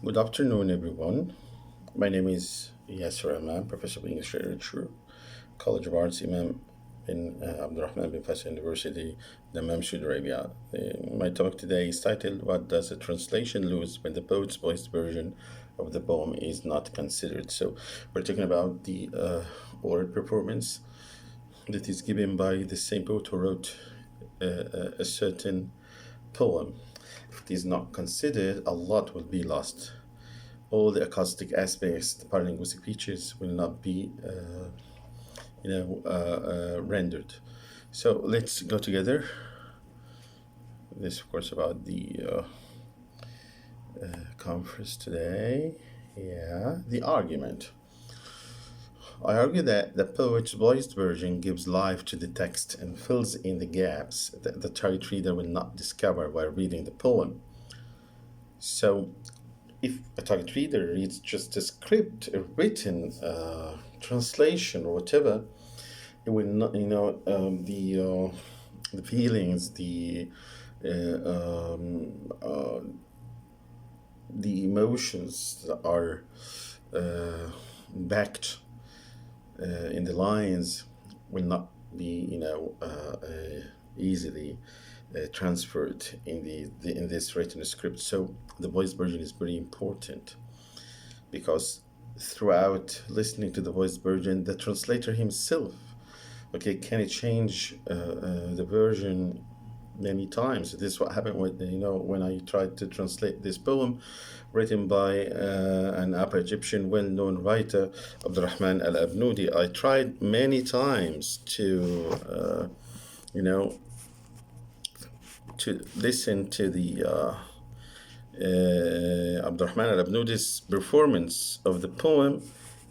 Good afternoon, everyone. My name is Yasser Imam, Professor of English Literature, College of Arts, Imam bin Abdurrahman bin Faisal University, Dammam, Saudi Arabia. My talk today is titled, What Does a Translation Lose When the Poet's Voiced Version of the Poem is Not Considered? So, we're talking about the oral performance that is given by the same poet who wrote a certain poem. If it is not considered, a lot will be lost. All the acoustic aspects, the paralinguistic features will not be, rendered. So let's go together. This, of course, about the conference today. Yeah, the argument. I argue that the poet's voiced version gives life to the text and fills in the gaps that the target reader will not discover while reading the poem. So, if a target reader reads just a script, a written translation or whatever, it will not, the feelings, uh, um, uh, the emotions that are backed in the lines will not be, easily transferred in in this written script. So the voice version is very important because throughout listening to the voice version, the translator himself, okay, can it change the version many times. This is what happened when I tried to translate this poem written by an Upper Egyptian well-known writer, Abdurrahman al-Abnudi. I tried many times you know, to listen to the Abdurrahman al-Abnudi's performance of the poem,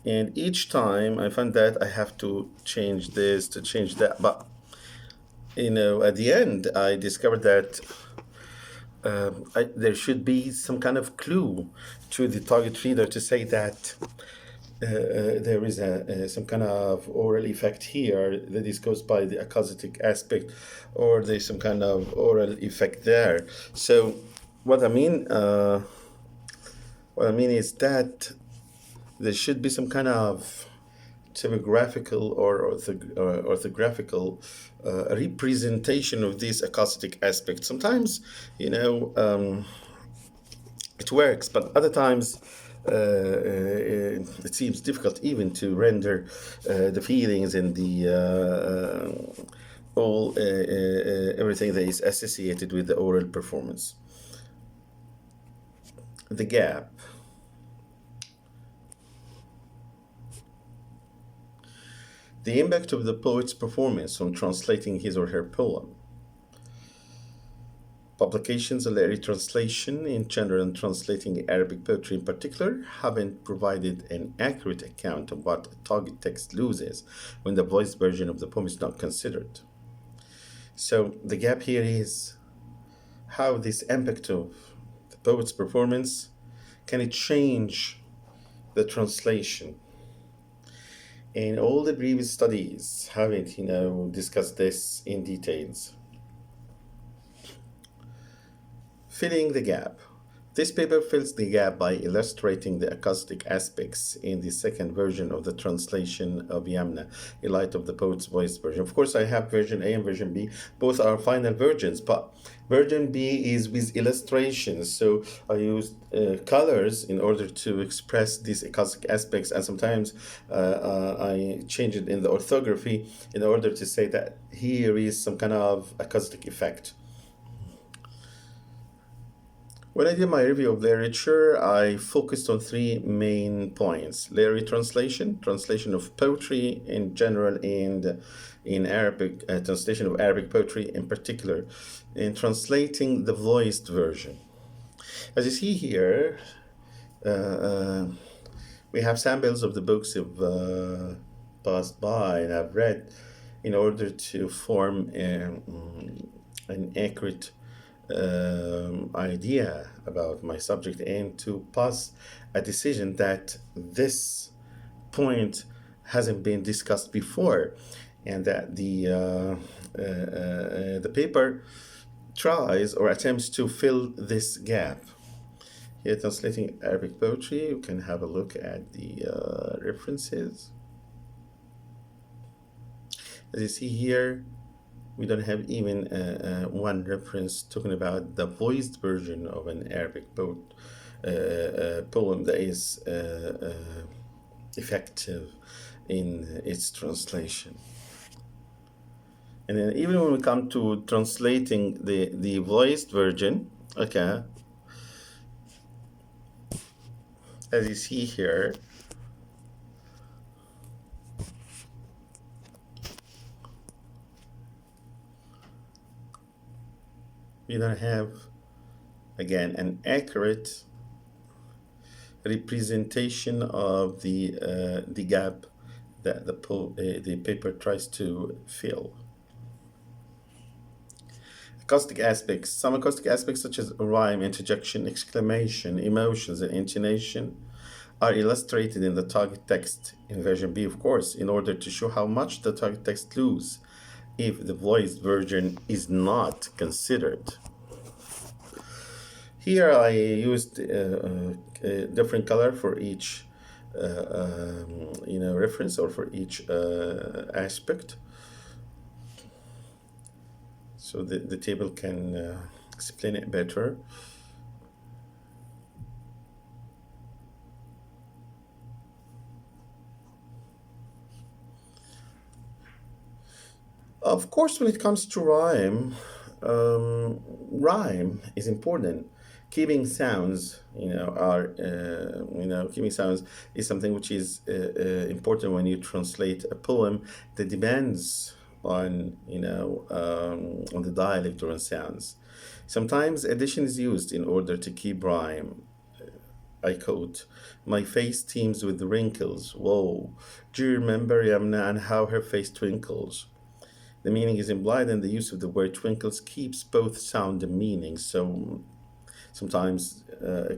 and each time I found that I have to change this, to change that. But at the end, I discovered that there should be some kind of clue to the target reader to say that there is some kind of oral effect here that is caused by the acoustic aspect, or there's some kind of oral effect there. So, what I mean, uh, what I mean is that there should be some kind of typographical or orthographical representation of this acoustic aspect. Sometimes, it works, but other times it seems difficult even to render the feelings and the all everything that is associated with the oral performance. The gap. The impact of the poet's performance on translating his or her poem. Publications and literary translation in general and translating Arabic poetry in particular haven't provided an accurate account of what a target text loses when the voiced version of the poem is not considered. So the gap here is how this impact of the poet's performance can it change the translation. And all the previous studies haven't, discussed this in details. Filling the gap. This paper fills the gap by illustrating the acoustic aspects in the second version of the translation of Yamna, in light of the poet's voice version. Of course, I have version A and version B. Both are final versions, but version B is with illustrations. So I used colors in order to express these acoustic aspects, and sometimes I change it in the orthography in order to say that here is some kind of acoustic effect. When I did my review of literature, I focused on three main points: literary translation, translation of poetry in general, and in Arabic, translation of Arabic poetry in particular, in translating the voiced version. As you see here, uh, uh, we have samples of the books I've passed by and I've read in order to form an accurate idea about my subject and to pass a decision that this point hasn't been discussed before, and that the paper tries or attempts to fill this gap. Here, translating Arabic poetry, you can have a look at the references. As you see here, we don't have even one reference talking about the voiced version of an Arabic poem that is effective in its translation. And then even when we come to translating the voiced version, okay, as you see here, we don't have again an accurate representation of the gap that the paper tries to fill. Acoustic aspects. Some acoustic aspects, such as rhyme, interjection, exclamation, emotions, and intonation, are illustrated in the target text in version B, of course, in order to show how much the target text lose if the voiced version is not considered. Here I used a different color for each reference, or for each aspect, so the table can explain it better. Of course, when it comes to rhyme is important. Keeping sounds, keeping sounds is something which is important when you translate a poem that depends on the dialect or on sounds. Sometimes addition is used in order to keep rhyme. I quote, "My face teems with wrinkles. Whoa, do you remember Yamna and how her face twinkles?" The meaning is implied, and the use of the word twinkles keeps both sound and meaning. So sometimes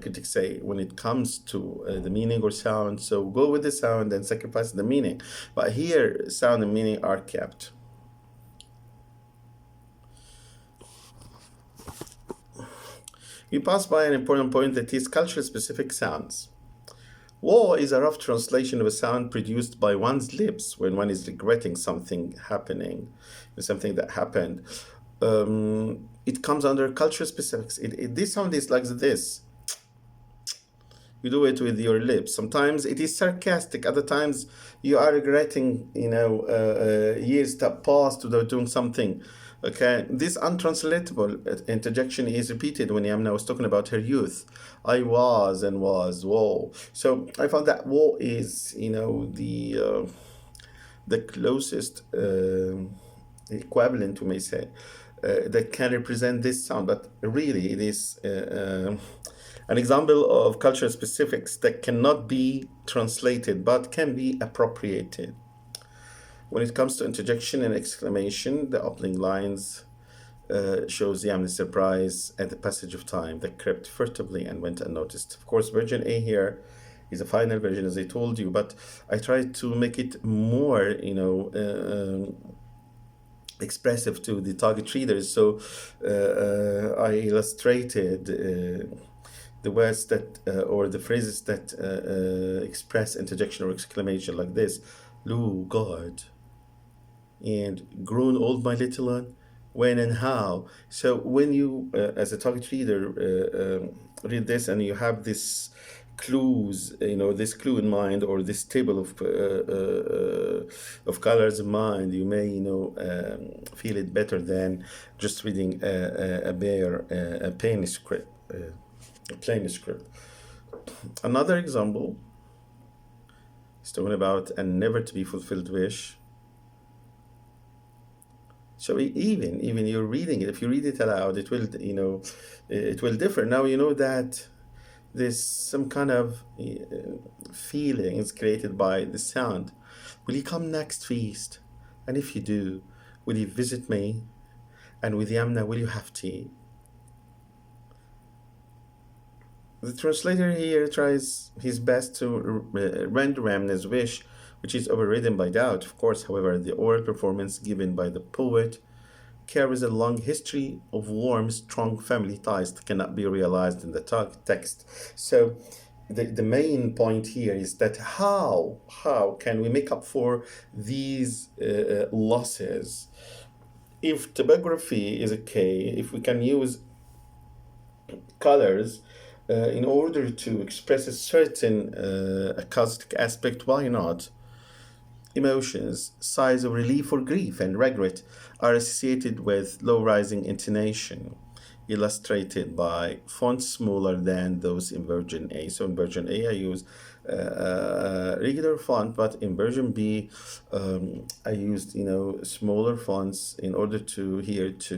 critics say when it comes to the meaning or sound, so go with the sound and sacrifice the meaning. But here, sound and meaning are kept. We pass by an important point, that is culture specific sounds. Woe is a rough translation of a sound produced by one's lips when one is regretting something happening, something that happened. It comes under culture specifics. This sound is like this. You do it with your lips. Sometimes it is sarcastic. Other times you are regretting, years that passed without doing something. Okay, this untranslatable interjection is repeated when Yamna was talking about her youth. I was and was, whoa. So I found that whoa is, the closest equivalent, we may say, that can represent this sound. But really, it is an example of cultural specifics that cannot be translated but can be appropriated. When it comes to interjection and exclamation, the opening lines shows Yamna's surprise at the passage of time that crept furtively and went unnoticed. Of course, version A here is a final version, as I told you, but I tried to make it more, expressive to the target readers. So I illustrated the words that, or the phrases that express interjection or exclamation, like this: Lu, God, and grown old, my little one, when and how. So when you, as a target reader, read this, and you have this clues, this clue in mind, or this table of colors in mind, you may, feel it better than just reading a bare, a plain script. Another example is talking about a never to be fulfilled wish. So even you're reading it, if you read it aloud, it will, it will differ. Now you know that there's some kind of feelings created by the sound. Will you come next feast? And if you do, will you visit me? And with Yamna, will you have tea? The translator here tries his best to render Yamna's wish, which is overridden by doubt. Of course, however, the oral performance given by the poet carries a long history of warm, strong family ties that cannot be realized in the text. So the main point here is that how can we make up for these losses if typography is okay, if we can use colors in order to express a certain acoustic aspect, why not? Emotions, sighs of relief or grief and regret, are associated with low rising intonation, illustrated by fonts smaller than those in version A. So in version A, I use regular font, but in version B, I used smaller fonts in order to here to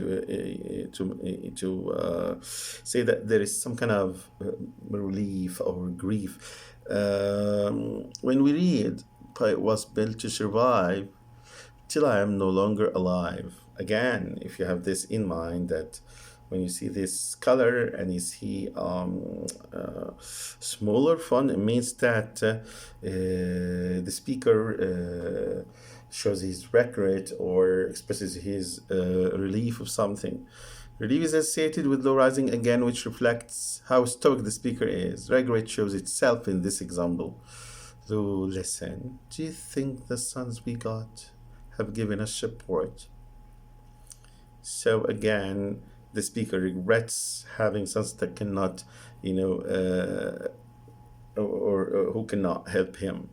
say that there is some kind of relief or grief. When we read, "It was built to survive till I am no longer alive." Again, if you have this in mind, that when you see this color and you see smaller font, it means that the speaker shows his regret or expresses his relief of something. Relief is associated with low rising again, which reflects how stoic the speaker is. Regret shows itself in this example. So listen, do you think the sons we got have given us support? So again, the speaker regrets having sons that cannot, or who cannot help him.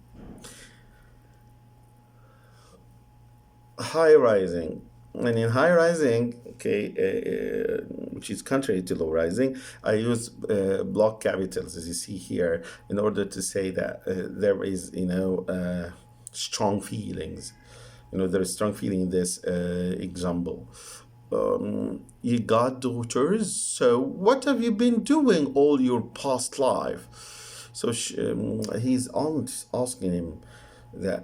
High rising. And in high rising, which is contrary to low rising, I use block capitals, as you see here, in order to say that there is, strong feelings. There is strong feeling in this example. You got daughters, so what have you been doing all your past life? So his aunt asking him that,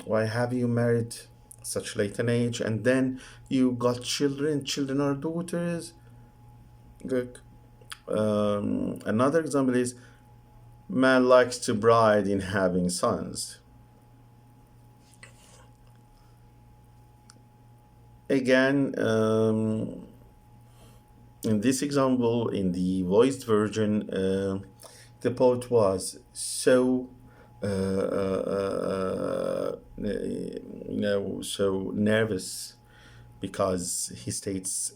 why have you married such late an age, and then you got children are daughters? Good. Another example is, man likes to bride in having sons. Again, in this example, in the voiced version, the poet was so so nervous because he states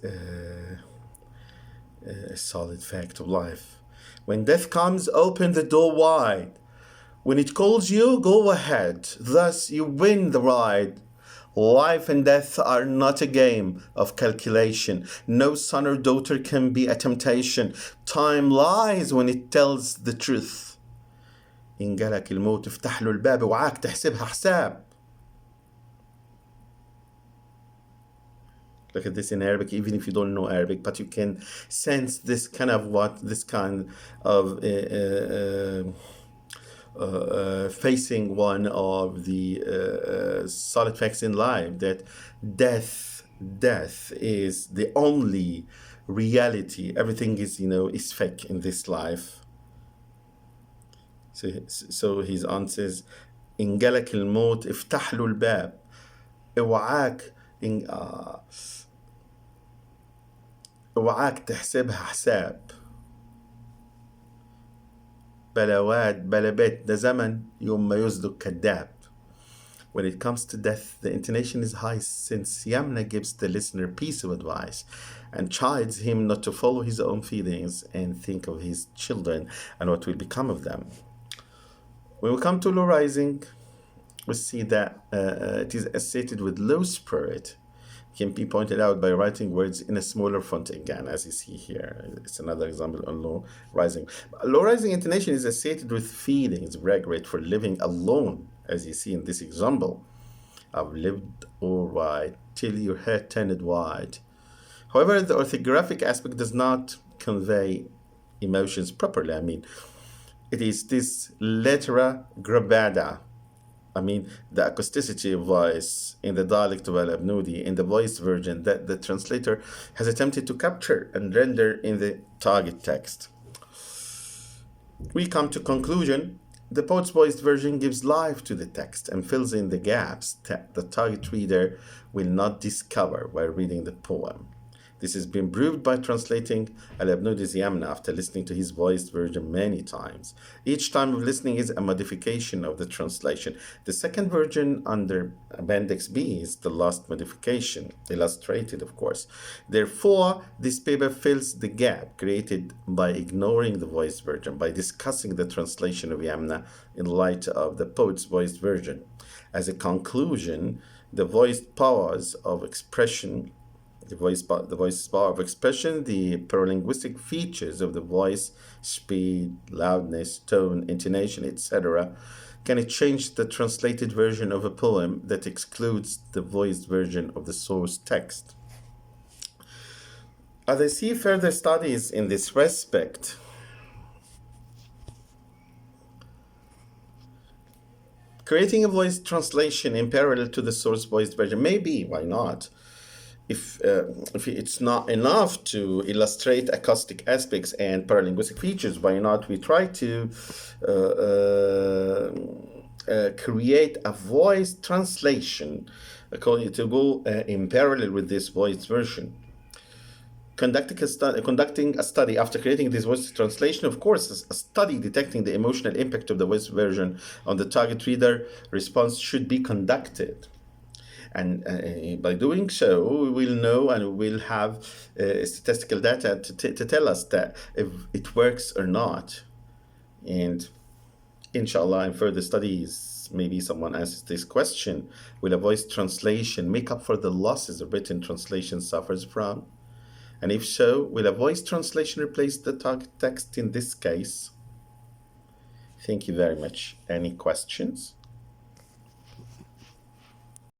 a solid fact of life. When death comes, open the door wide. When it calls you, go ahead. Thus you win the ride. Life and death are not a game of calculation. No son or daughter can be a temptation. Time lies when it tells the truth. إن جالك الموت افتح له الباب وعاك تحسبها حساب. Look at this in Arabic, even if you don't know Arabic, but you can sense this kind of facing one of the solid facts in life, that death is the only reality. Everything is fake in this life. So his aunt says, إن جالك الموت افتح له الباب. اوعاك تحسبها حساب. بلا واد بلا بيت، ده زمن يوم ما يصدق كذاب. When it comes to death, the intonation is high, since Yamna gives the listener piece of advice and chides him not to follow his own feelings and think of his children and what will become of them. When we come to low rising, we see that it is associated with low spirit. It can be pointed out by writing words in a smaller font again, as you see here. It's another example on low rising. Low rising intonation is associated with feelings of regret for living alone, as you see in this example. I've lived all right till your head turned wide. However, the orthographic aspect does not convey emotions properly. I mean, it is this lettera grabada. I mean, the acousticity of voice in the dialect of Al-Abnudi, in the voiced version, that the translator has attempted to capture and render in the target text. We come to conclusion. The poet's voiced version gives life to the text and fills in the gaps that the target reader will not discover while reading the poem. This has been proved by translating Al-Abnudi Yamna after listening to his voiced version many times. Each time of listening is a modification of the translation. The second version under Appendix B is the last modification, illustrated, of course. Therefore, this paper fills the gap created by ignoring the voiced version, by discussing the translation of Yamna in light of the poet's voiced version. As a conclusion, the voiced powers of expression the voice's power of expression, the paralinguistic features of the voice, speed, loudness, tone, intonation, etc., can it change the translated version of a poem that excludes the voiced version of the source text? As I see further studies in this respect, creating a voice translation in parallel to the source voiced version may be, why not? If it's not enough to illustrate acoustic aspects and paralinguistic features, why not we try to create a voice translation to go in parallel with this voice version. Conducting a study after creating this voice translation, of course, a study detecting the emotional impact of the voice version on the target reader response should be conducted. And by doing so, we will know and we will have statistical data to tell us that if it works or not. And inshallah, in further studies, maybe someone asks this question: will a voice translation make up for the losses a written translation suffers from? And if so, will a voice translation replace the target text in this case? Thank you very much. Any questions?